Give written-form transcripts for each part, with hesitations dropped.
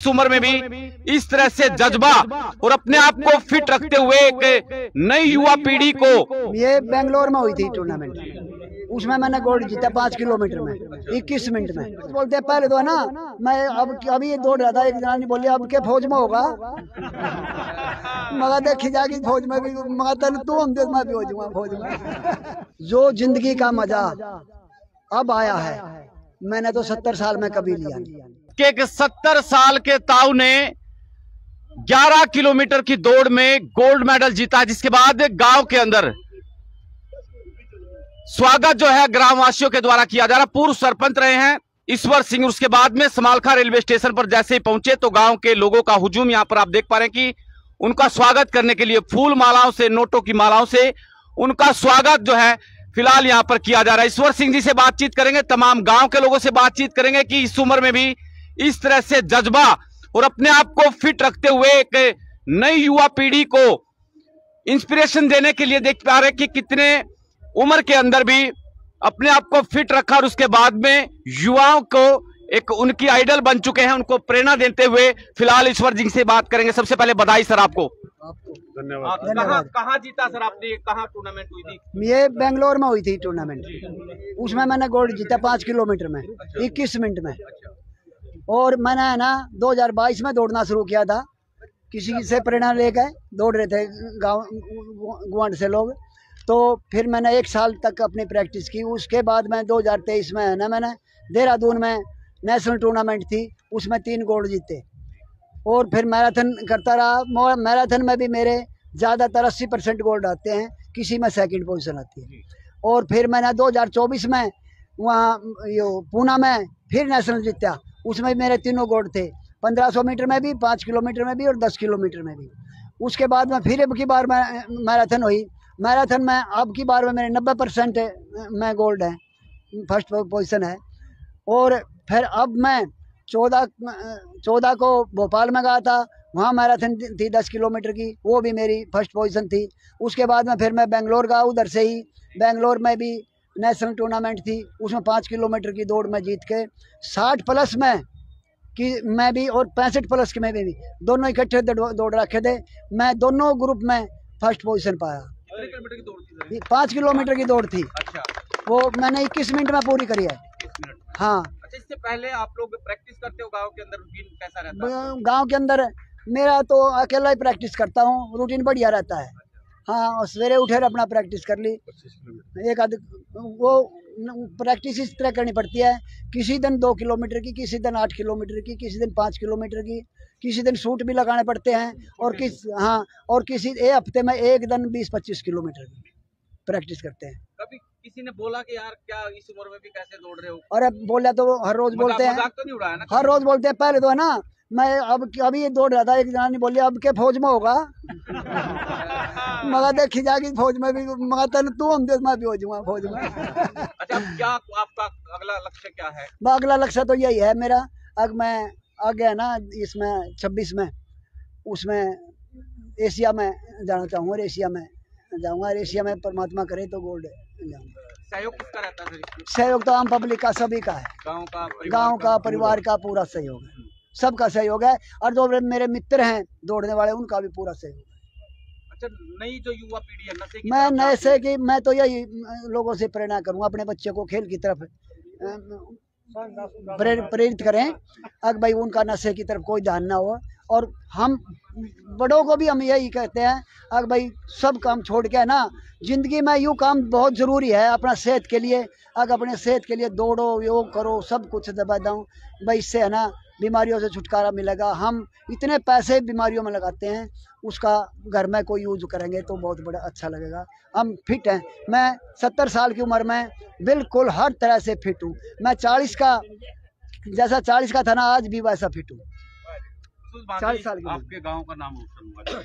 इस उम्र में भी इस तरह से जज्बा और अपने आप को फिट रखते हुए एक नई युवा पीढ़ी को। ये बेंगलोर में हुई थी टूर्नामेंट, उसमें मैंने गोल्ड जीता 5 किलोमीटर में 21 मिनट में। बोलते हैं पहले तो है ना, मैं अभी ये दौड़ रहा था, एक जनानी बोली अब के फौज में होगा मगर देखी जाएगी फौज में भी, मगर तेन तू हम मैं भी हो जाऊंगा फौज में। जो जिंदगी का मजा अब आया है, मैंने तो 70 साल में कभी लिया नहीं। के 70 साल के ताऊ ने 11 किलोमीटर की दौड़ में गोल्ड मेडल जीता, जिसके बाद गांव के अंदर स्वागत जो है ग्रामवासियों के द्वारा किया जा रहा। पूर्व सरपंच रहे हैं ईश्वर सिंह, उसके बाद में समालखा रेलवे स्टेशन पर जैसे ही पहुंचे तो गांव के लोगों का हुजूम यहां पर आप देख पा रहे हैं कि उनका स्वागत करने के लिए फूल मालाओं से, नोटों की मालाओं से उनका स्वागत जो है फिलहाल यहां पर किया जा रहा है। ईश्वर सिंह जी से बातचीत करेंगे, तमाम गांव के लोगों से बातचीत करेंगे कि इस उम्र में भी इस तरह से जज्बा और अपने आप को फिट रखते हुए एक नई युवा पीढ़ी को इंस्पिरेशन देने के लिए देख पा रहे कि कितने उम्र के अंदर भी अपने आप को फिट रखा और उसके बाद में युवाओं को एक उनकी आइडल बन चुके हैं, उनको प्रेरणा देते हुए फिलहाल ईश्वर जी से बात करेंगे। सबसे पहले बधाई सर आपको। धन्यवाद। कहाँ जीता सर आपने, कहाँ टूर्नामेंट हुई थी? ये बेंगलोर में हुई थी टूर्नामेंट, उसमें मैंने गोल्ड जीता 5 किलोमीटर में 21 मिनट में। और मैंने है ना 2022 में दौड़ना शुरू किया था, किसी से प्रेरणा लेकर दौड़ रहे थे गाँव गुआंढ से लोग, तो फिर मैंने 1 साल तक अपनी प्रैक्टिस की। उसके बाद मैं 2023 में है ना, मैंने देहरादून में नेशनल टूर्नामेंट थी, उसमें 3 गोल्ड जीते। और फिर मैराथन करता रहा, मैराथन में भी मेरे ज़्यादातर 80% गोल्ड आते हैं, किसी में सेकंड पोजीशन आती है। और फिर मैंने 2024 में वहाँ पूना में फिर नेशनल जीता, उसमें भी मेरे 3 गोल्ड थे, 1500 मीटर में भी, 5 किलोमीटर में भी और 10 किलोमीटर में भी। उसके बाद में फिर अब की बार मैराथन हुई, मैराथन में अब की बार में मेरे 90% में गोल्ड है, फर्स्ट पोजीशन है। और फिर अब मैं 14 को भोपाल में गया था, वहाँ मैराथन थी 10 किलोमीटर की, वो भी मेरी फर्स्ट पोजीशन थी। उसके बाद में फिर मैं बेंगलोर गया, उधर से ही बेंगलोर में भी नेशनल टूर्नामेंट थी, उसमें 5 किलोमीटर की दौड़ में जीत के 60 प्लस में कि मैं भी और 65 प्लस के में भी दोनों इकट्ठे दौड़ रखे थे। मैं दोनों ग्रुप में फर्स्ट पोजीशन पाया। 5 किलोमीटर की दौड़ थी। अच्छा। वो मैंने 21 मिनट में पूरी करी है। हाँ। अच्छा, इससे पहले आप लोग प्रैक्टिस करते हो गांव के अंदर, रूटीन कैसा रहता है? गांव के अंदर मेरा तो अकेला ही प्रैक्टिस करता हूँ, रूटीन बढ़िया रहता है। हाँ, और सवेरे उठे अपना प्रैक्टिस कर ली, एक आध वो प्रैक्टिस इस तरह करनी पड़ती है, किसी दिन 2 किलोमीटर की, किसी दिन 8 किलोमीटर की, किसी दिन 5 किलोमीटर की, किसी दिन सूट भी लगाने पड़ते हैं, और और किसी हफ्ते में एक दिन 20-25 किलोमीटर की प्रैक्टिस करते हैं। कभी किसी ने बोला कि यार क्या इस उम्र में भी कैसे दौड़ रहे हो? अरे बोला तो हर रोज बोलते हैं, मजाक तो नहीं उड़ाया ना? हर रोज बोलते हैं। पहले तो है ना, मैं अभी ये दौड़ रहा था, एक जनानी बोली अब के फौज में होगा मगर देखी जाएगी फौज में भी, मगर तेन तू हम मैं भी हो जाऊंगा फौज में। अच्छा, क्या आपका अगला लक्ष्य क्या है? अगला लक्ष्य तो यही है मेरा, अब मैं आगे है ना इसमें 26 में उसमें एशिया में जाना चाहूँगा, और एशिया में जाऊँगा, एशिया में परमात्मा करे तो गोल्ड जाऊँगा। सहयोग किसका रहता है? सहयोग तो आम पब्लिक का, सभी का है, गाँव का परिवार का पूरा सहयोग है, सबका सहयोग है। और जो मेरे मित्र हैं दौड़ने वाले, उनका भी पूरा सहयोग है। अच्छा, नई जो युवा पीढ़ी है नशे की, मैं नशे की, मैं तो यही लोगों से प्रेरणा करूँगा, अपने बच्चे को खेल की तरफ प्रेरित करें, अगर भाई उनका नशे की तरफ कोई ध्यान ना हो। और हम बड़ों को भी हम यही कहते हैं, अगर भाई सब काम छोड़ के है ना, जिंदगी में यूँ काम बहुत ज़रूरी है अपना सेहत के लिए, अगर अपने सेहत के लिए दौड़ो, योग करो, सब कुछ दबा दूँ भाई, इससे है ना बीमारियों से छुटकारा मिलेगा। हम इतने पैसे बीमारियों में लगाते हैं, उसका घर में कोई यूज करेंगे तो बहुत बड़ा अच्छा लगेगा। हम फिट हैं, मैं 70 साल की उम्र में बिल्कुल हर तरह से फिट हूँ। मैं 40 का जैसा 40 का था ना, आज भी वैसा फिट हूँ। 40 साल की। आपके गांव का नाम रोशन हुआ।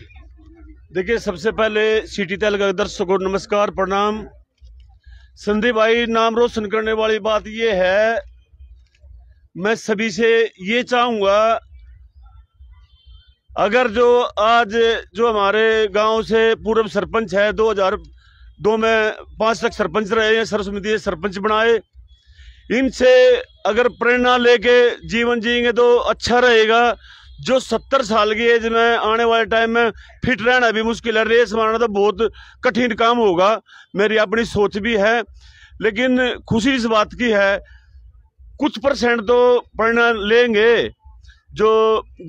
देखिए, सबसे पहले सिटी तेल का दर्शकों को नमस्कार, प्रणाम। संदीप भाई, नाम रोशन करने वाली बात यह है, मैं सभी से ये चाहूँगा, अगर जो आज जो हमारे गांव से पूर्व सरपंच है, 2002 में 5 तक सरपंच रहे हैं, सरस्वती सरपंच बनाए, इनसे अगर प्रेरणा लेके जीवन जिएंगे तो अच्छा रहेगा। जो 70 साल की एज में आने वाले टाइम में फिट रहना भी मुश्किल है, रेस मारना तो बहुत कठिन काम होगा। मेरी अपनी सोच भी है, लेकिन खुशी इस बात की है कुछ परसेंट तो परिणाम लेंगे, जो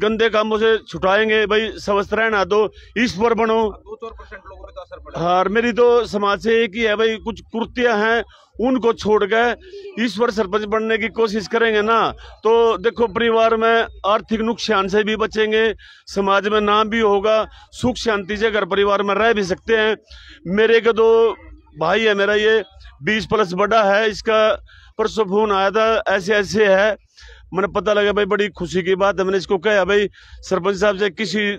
गंदे कामों से छुटाएंगे। भाई स्वस्थ रहना तो ईश्वर बनो। 2-4% लोगों पे तो असर पड़ा। हाँ, मेरी तो समाज से एक ही है भाई, कुछ कुर्तियां हैं उनको छोड़ के ईश्वर सरपंच बनने की कोशिश करेंगे ना, तो देखो परिवार में आर्थिक नुकसान से भी बचेंगे, समाज में नाम भी होगा, सुख शांति से घर परिवार में रह भी सकते हैं। मेरे के 2 भाई है, मेरा ये 20+ बड़ा है, इसका परसों फोन आया था ऐसे ऐसे है। मैंने पता लगा भाई बड़ी खुशी की बात है। मैंने इसको कहा भाई सरपंच साहब से किसी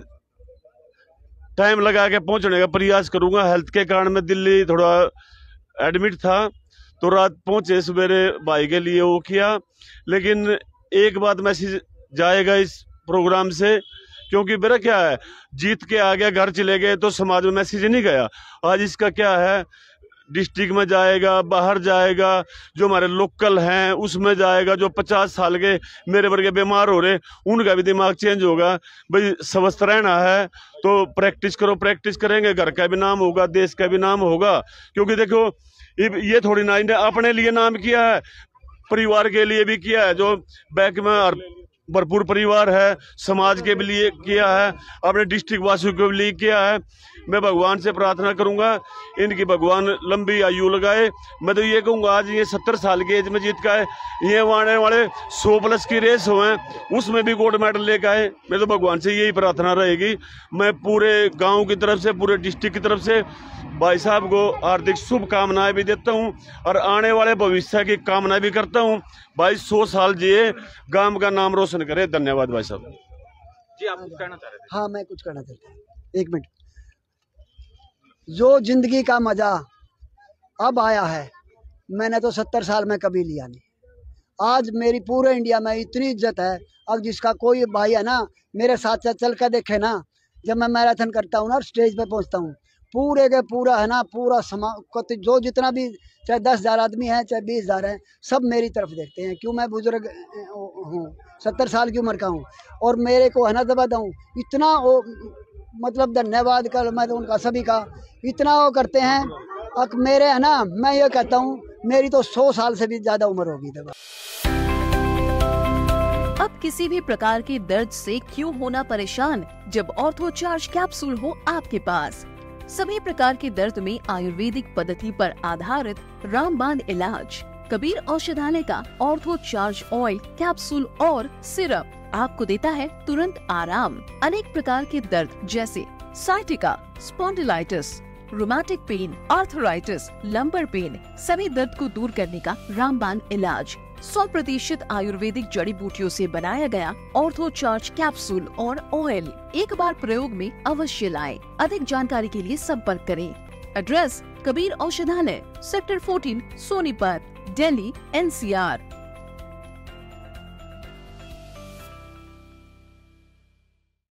टाइम लगा के पहुंचने का प्रयास करूंगा। हेल्थ के कारण मैं दिल्ली थोड़ा एडमिट था, तो रात पहुंचे, सवेरे भाई के लिए वो किया। लेकिन एक बात मैसेज जाएगा इस प्रोग्राम से, क्योंकि मेरा क्या है, जीत के आ गया घर चले गए तो समाज में मैसेज नहीं गया। आज इसका क्या है, डिस्ट्रिक्ट में जाएगा, बाहर जाएगा, जो हमारे लोकल हैं उसमें जाएगा, जो 50 साल के मेरे वर्गे बीमार हो रहे उनका भी दिमाग चेंज होगा। भाई स्वस्थ रहना है तो प्रैक्टिस करो, प्रैक्टिस करेंगे घर का भी नाम होगा, देश का भी नाम होगा। क्योंकि देखो ये थोड़ी ना इन्हें अपने लिए नाम किया है, परिवार के लिए भी किया है, जो बैक में भरपूर परिवार है, समाज के भी लिए किया है, अपने डिस्ट्रिक्ट वासियों के लिए किया है। मैं भगवान से प्रार्थना करूंगा इनकी भगवान लंबी आयु लगाए। मैं तो ये कहूंगा आज ये 70 साल की एज में जीत का है, ये आने वाले 100+ की रेस हुए उसमें भी गोल्ड मेडल लेकर आए। मैं तो भगवान से यही प्रार्थना रहेगी। मैं पूरे गांव की तरफ से, पूरे डिस्ट्रिक्ट की तरफ से भाई साहब को हार्दिक शुभकामनाएं भी देता हूं और आने वाले भविष्य की कामना भी करता हूं। भाई 100 साल जिए, गांव का नाम रोशन करे। धन्यवाद भाई साहब जी। आप कुछ कहना चाह रहे थे? हाँ, मैं कुछ कहना चाहता हूँ, 1 मिनट। जो जिंदगी का मजा अब आया है, मैंने तो 70 साल में कभी लिया नहीं। आज मेरी पूरे इंडिया में इतनी इज्जत है। अब जिसका कोई भाई है ना, मेरे साथ चल कर देखे ना, जब मैं मैराथन करता हूँ ना, स्टेज पे पहुँचता हूँ, पूरे के पूरा है ना, पूरा जो जितना भी, चाहे 10,000 आदमी है, चाहे 20,000 है, सब मेरी तरफ देखते हैं। क्यों, मैं बुजुर्ग हूँ, 70 साल की उम्र का हूँ, और मेरे को है ना दबा दूँ इतना वो, मतलब धन्यवाद कर मैं तो उनका सभी का, इतना वो करते हैं। अब मेरे है ना, मैं ये कहता हूँ मेरी तो 100 साल से भी ज्यादा उम्र होगी दबा। अब किसी भी प्रकार के दर्द से क्यों होना परेशान, जब ऑर्थो चार्ज कैप्सूल हो आपके पास। सभी प्रकार के दर्द में आयुर्वेदिक पद्धति पर आधारित रामबाण इलाज। कबीर औषधालय का ऑर्थो चार्ज ऑयल, कैप्सूल और सिरप आपको देता है तुरंत आराम। अनेक प्रकार के दर्द जैसे sciatica, spondylitis, rheumatic pain, arthritis, lumbar pain, सभी दर्द को दूर करने का रामबाण इलाज 100% आयुर्वेदिक जड़ी बूटियों से बनाया गया ऑर्थो चार्ज कैप्सूल और ऑयल एक बार प्रयोग में अवश्य लाएं। अधिक जानकारी के लिए संपर्क करें। एड्रेस: कबीर औषधालय, सेक्टर 14, सोनीपत, दिल्ली, NCR।